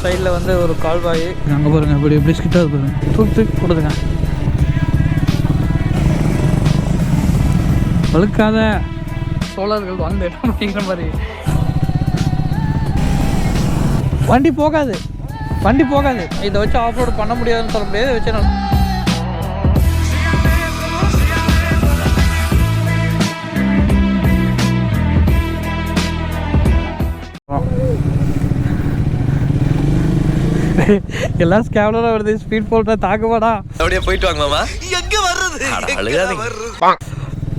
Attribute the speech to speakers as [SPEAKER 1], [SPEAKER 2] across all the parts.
[SPEAKER 1] சைடில் வந்து ஒரு கால்வாய் அங்கே பாருங்கள். இப்படி பிஸ்கிட்டாக பாருங்க, தூக்கி கொடுதுங்க. வழுக்காத சோழர்கள் வந்து அப்படிங்கிற மாதிரி. வண்டி போகாது. இதை வச்சு ஆஃப் ரோடு பண்ண முடியாதுன்னு சொல்ல முடியாது. வச்சு எல்லாம் ஸ்கேம்லலாம் வருது. ஸ்பீட் போல்ட்டா தாக்குவாடா.
[SPEAKER 2] அப்படியே போயிட்டு வாங்க மாமா. எங்க வர்றது?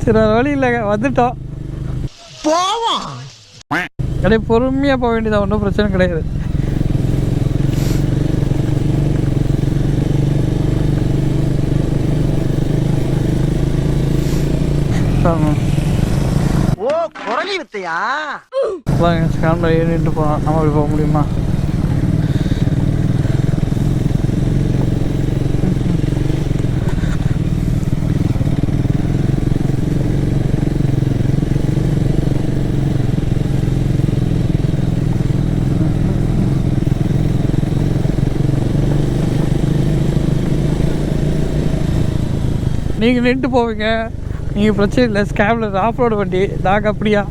[SPEAKER 1] சரி வழி இல்லைங்க, வந்துட்டோம் போவோம். அப்படியே பொறுமையாக போக வேண்டியதான், ஒன்றும் பிரச்சனை கிடையாது.
[SPEAKER 3] ஓ குரலி வித்தையா?
[SPEAKER 1] வாங்க ஸ்கேம்ல ஏறிட்டு போகலாம். நம்ம அப்படி போக முடியுமா? நீங்கள் நின்று போவீங்க, நீங்கள் பிரச்சனை இல்லை. ஸ்கேம்லர் ஆஃப் ரோடு வண்டி, நாங்கள் அப்படியா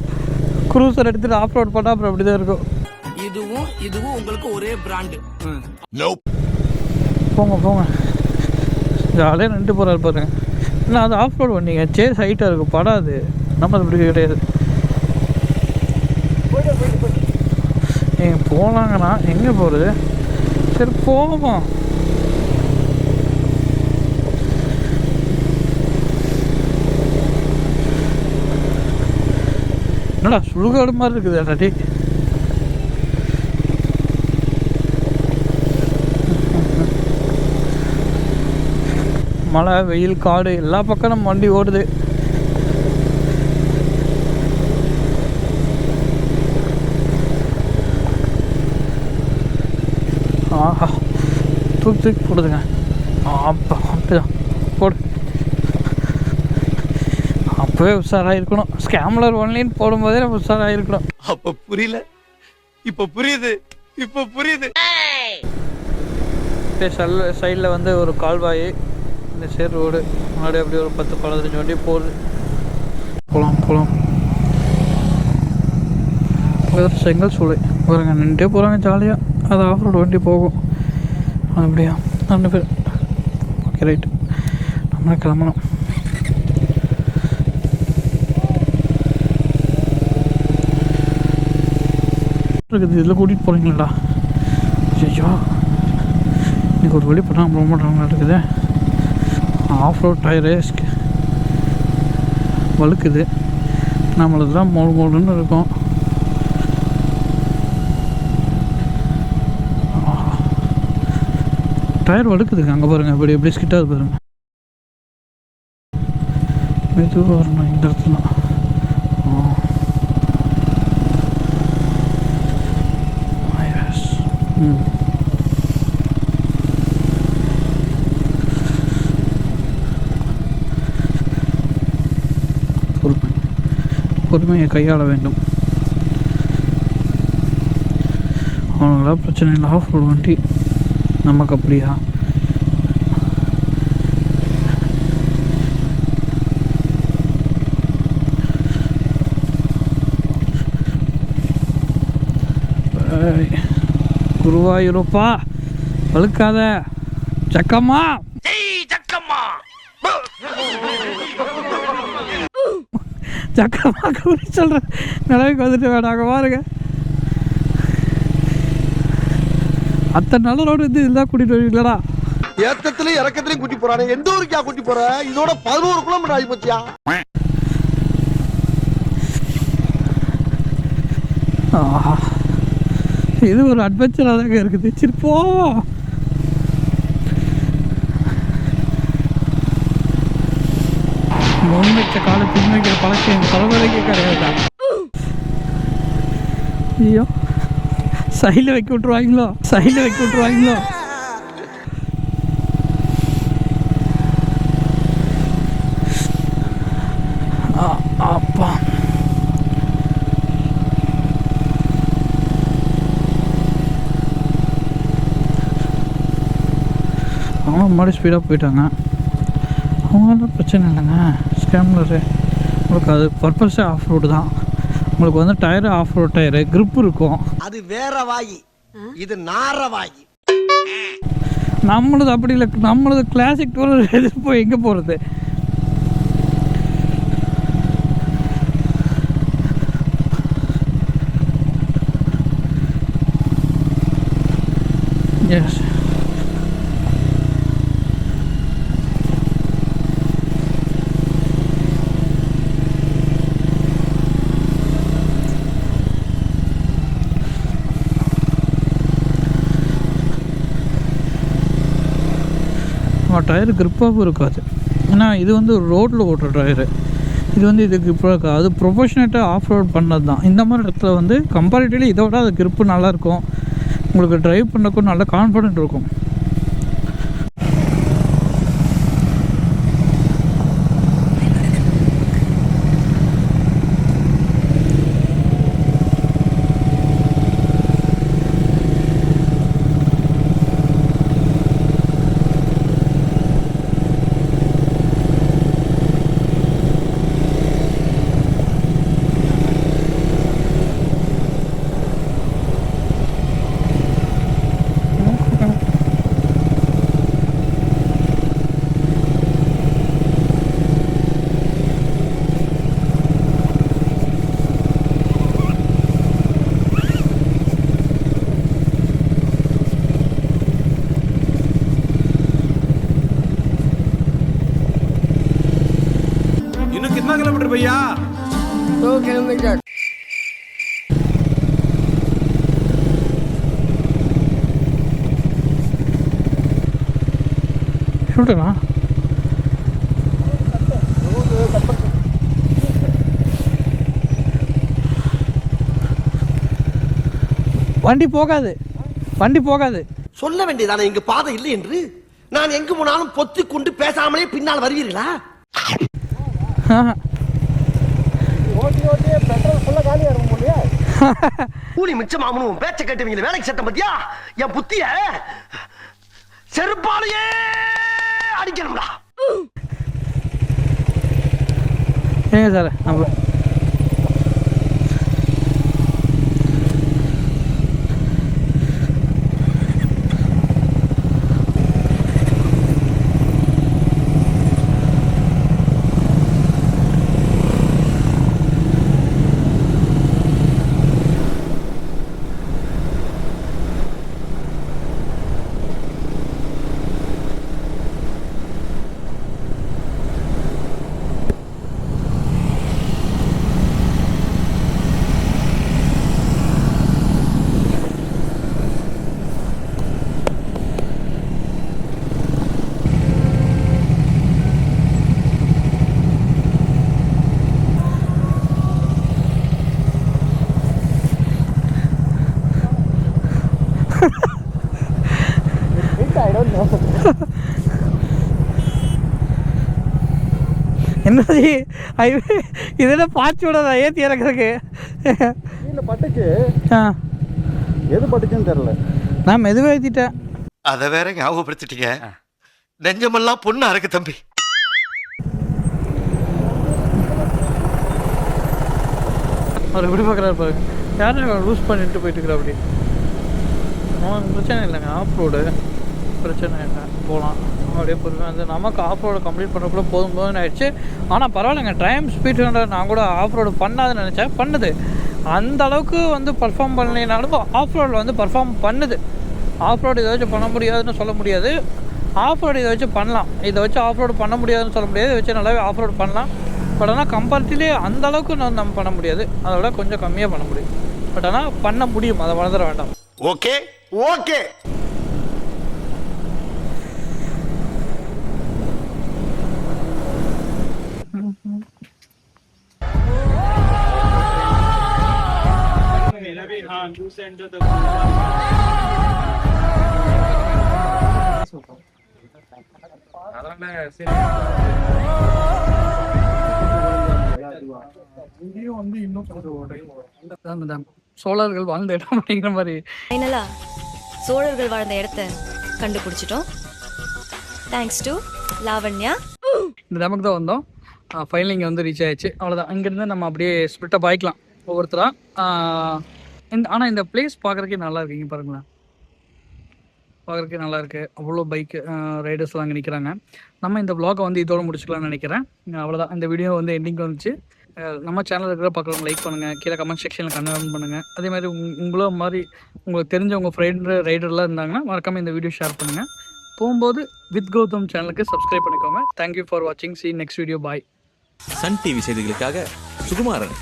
[SPEAKER 1] க்ரூசர் எடுத்துகிட்டு ஆஃப் ரோட் பண்ணால் அப்புறம் அப்படி தான் இருக்கும்.
[SPEAKER 3] இதுவும் உங்களுக்கு ஒரே பிராண்டு.
[SPEAKER 1] போங்க ஜாலியாக நின்று போகிறாரு பாருங்க. இல்லை அது ஆஃப் ரோடு வண்டிங்க, சேஸ் ஹைட்டாக இருக்கும், படாது. நம்ம அது இப்படி கிடையாது. நீங்கள் போகலாங்கண்ணா, எங்கே போகிறது? சரி போவோம். என்னடா சுடுகாடு மாதிரி இருக்குது அடாட்டி. மழை, வெயில், காடு எல்லா பக்கம் நம்ம வண்டி ஓடுது. ஆஹா, தூக்கி போடுதுங்க. அப்படிதான் போடு. அப்போவே உஷாராக இருக்கணும். ஸ்கேம்லர் ஒன்லைன் போடும்போதே நம்ம உஷாராக இருக்கணும்.
[SPEAKER 2] அப்போ புரியல, இப்போ புரியுது.
[SPEAKER 1] சைடில் வந்து ஒரு கால்வாய், இந்த சைடு ரோடு. முன்னாடி அப்படியே ஒரு 10-15 வண்டி போகுது. போகலாம். ஒரு செங்கல் சூளை பாருங்க, நின்றுட்டே போகிறாங்க ஜாலியாக. அது ஆஃப் ரோடு வண்டி போகும். அப்படியா 2 பேர். ஓகே ரைட்டு, நம்ம கிளம்பணும். இருக்குது இதில் கூட்டிகிட்டு போகிறீங்களா? ஐயோ, இன்றைக்கி ஒரு வழி பண்ணால் ரொம்ப நல்லா இருக்குது. ஆஃப் ரோட் டயரு வழுக்குது, நம்மளதுலாம் மோடுன்னு இருக்கும். டயர் வழுக்குதுங்க. அங்கே பாருங்கள், இப்படி பிஸ்கிட்டாக பாருங்கள். மெதுவாக வரணும் இந்த இடத்துல. பொறுமையை கையாள வேண்டும். அவனுங்களா பிரச்சனை இல்லை, ஆஃப் ரோடு வண்டி. நமக்கு அப்படியா? குருவாயூரப்பா, வழுக்காத. சக்கம்மா கௌரி சொல்கிறேன். நிலவுக்கு வந்துட்டு வேணாங்க பாருங்க. அத்தனை நல்ல ரோடு வந்து இதுதான் கூட்டிகிட்டு வருவீங்களா?
[SPEAKER 4] ஏத்தத்திலையும் இறக்கத்திலையும் கூட்டி போறானே. எந்த ஊருக்கா கூட்டி போற? இதோட 11 கிலோமீட்டர் ஆகி போச்சியா?
[SPEAKER 1] இது ஒரு அட்வென்ச்சராக தாங்க இருக்குது. சரி போவோம். முன் வைக்க காலை பின் வைக்கிற பழக்கம் என் தலைமுறைக்கே கிடையாதுடா. ஐயோ, சைடில் வைக்க விட்ருவாங்களோ. அப்பா, முன்னாடி ஸ்பீடாக போயிட்டாங்க. அவங்களாம் பிரச்சனை இல்லைங்க. ஸ்கேம்லரு உங்களுக்கு அது பர்பஸே ஆஃப் ரோடு தான். உங்களுக்கு வந்து tyre off road tyre grip இருக்கும்.
[SPEAKER 4] அது வேற வாயி, இது நார வாயி.
[SPEAKER 1] நம்மளது அப்படி இல்லை. நம்மளது கிளாசிக் டூர் எடுத்து போய் எங்கே போகிறது? எஸ் டயரு க்ரிப்பாகவும் இருக்காது. ஏன்னா இது வந்து ரோட்டில் ஓட்டுற டயரு. இது வந்து இது க்ரிப்பாக இருக்காது. அது ப்ரொஃபஷனேட்டாக ஆஃப் ரோட் பண்ணது தான். இந்த மாதிரி இடத்துல வந்து கம்பேரிட்டிவ்லி இதை விட அது க்ரிப்பு நல்லாயிருக்கும். உங்களுக்கு ட்ரைவ் பண்ணக்கும் நல்ல கான்ஃபிடென்ட் இருக்கும்.
[SPEAKER 5] कितना किलोमीटर भैया?
[SPEAKER 3] 2 किलोमीटर।
[SPEAKER 1] சொல்லுண்ணா. வண்டி போகாது, வண்டி போகாது.
[SPEAKER 4] சொல்ல வேண்டியதானே இங்க பாதை இல்லை என்று. நான் எங்கு போனாலும் பொத்தி கொண்டு பேசாமலே பின்னால் வருவீர்களா? கூலி மிச்சமாமனும் பேச்ச கேட்டுவீங்க. வேலைக்கு சட்டம் பத்தியா என் புத்திய செருப்பாலேயே அடிக்கணும்டா.
[SPEAKER 1] ஏங்க சார் நம்ம என்னது இதெல்லாம் பாய்ச்சி விடாதா ஏற்றி இறக்குறதுக்கு?
[SPEAKER 6] இல்லை பட்டுச்சு.
[SPEAKER 1] ஆ
[SPEAKER 6] எது பட்டுச்சுன்னு தெரில.
[SPEAKER 1] நான் மெதுவாக ஏற்றிட்டேன்.
[SPEAKER 2] அதை வேற ஞாபகப்படுத்திட்டீங்க. நெஞ்சமெல்லாம் பொண்ணு அறக்கு தம்பி.
[SPEAKER 1] அவர் எப்படி பார்க்குறாரு பாருங்க. யாரும் லூஸ் பண்ணிட்டு போயிட்டு இருக்கிற அப்படி. பிரச்சனை இல்லைங்க. ஆஃப் ரோடு பிரச்சனை இல்லை, போகலாம். அப்படியே பொறுமையாக வந்து நமக்கு ஆஃப் ரோடு கம்ப்ளீட் பண்ணுறக்குள்ள போதும் போதும்னு ஆயிடுச்சு. ஆனால் பரவாயில்லைங்க. டைம் ஸ்பீடுன்ற நான் கூட ஆஃப் ரோடு பண்ணாதுன்னு நினச்சேன். பண்ணுது. அந்த அளவுக்கு வந்து பர்ஃபார்ம் பண்ணலைனாலும் ஆஃப் ரோடில் வந்து பர்ஃபார்ம் பண்ணுது. ஆஃப் ரோடு இதை வச்சு பண்ண முடியாதுன்னு சொல்ல முடியாது. ஆஃப் ரோடு இதை வச்சு பண்ணலாம். இதை வச்சு ஆஃப் ரோடு பண்ண முடியாதுன்னு சொல்ல முடியாது. இதை வச்சு நல்லாவே ஆஃப் ரோடு பண்ணலாம். பட் ஆனால் கம்பேரிட்டிவ்லி அந்த அளவுக்கு நம்ம பண்ண முடியாது. அதை விட கொஞ்சம் கம்மியாக பண்ண முடியும். பட் ஆனால் பண்ண முடியும். அதை வளர்ந்துட வேண்டாம்.
[SPEAKER 4] Okay okay.
[SPEAKER 1] சோழர்கள் வாழ்ந்த இடம் அப்படிங்கிற மாதிரி.
[SPEAKER 7] ஃபைனலா சோழர்கள் வாழ்ந்த இடத்த கண்டுபிடிச்சிட்டோம். Thanks to Lavanya.
[SPEAKER 1] இந்த டேமுக்கு தான் வந்தோம். ஃபைனல் இங்கே வந்து ரீச் ஆயிடுச்சு. அவ்வளோதான். இங்கேருந்து நம்ம அப்படியே ஸ்ப்ளிட்டப் ஆகிக்கலாம் ஒவ்வொருத்தராக. ஆனால் இந்த பிளேஸ் பார்க்குறக்கே நல்லா இருக்கு. இங்கே பாருங்களேன், பார்க்குறக்கே நல்லா இருக்குது. அவ்வளோ பைக்கு ரைடர்ஸ்லாம் அங்கே நிற்கிறாங்க. நம்ம இந்த vlog வந்து இதோட முடிச்சுக்கலாம்னு நினைக்கிறேன். அவ்வளோதான். இந்த வீடியோ வந்து எண்டிங் வந்துச்சு. நம்ம சேனல் இருக்கிற பார்க்குறவங்க லைக் பண்ணுங்கள், கீழே கமெண்ட் செக்ஷனில் கமெண்ட் பண்ணுங்கள். அதே மாதிரி உங்களோ மாதிரி உங்களுக்கு தெரிஞ்ச உங்கள் ஃப்ரெண்டு ரைடர்லாம் இருந்தாங்கன்னா மறக்காமல் இந்த வீடியோ ஷேர் பண்ணுங்கள். போகும்போது வித் கௌதம் சேனலுக்கு சப்ஸ்கிரைப் பண்ணிக்கோங்க. தேங்க்யூ ஃபார் வாட்சிங். see you next video. Bye.
[SPEAKER 5] Sun TV செய்திகளுக்காக சுகுமாரன்.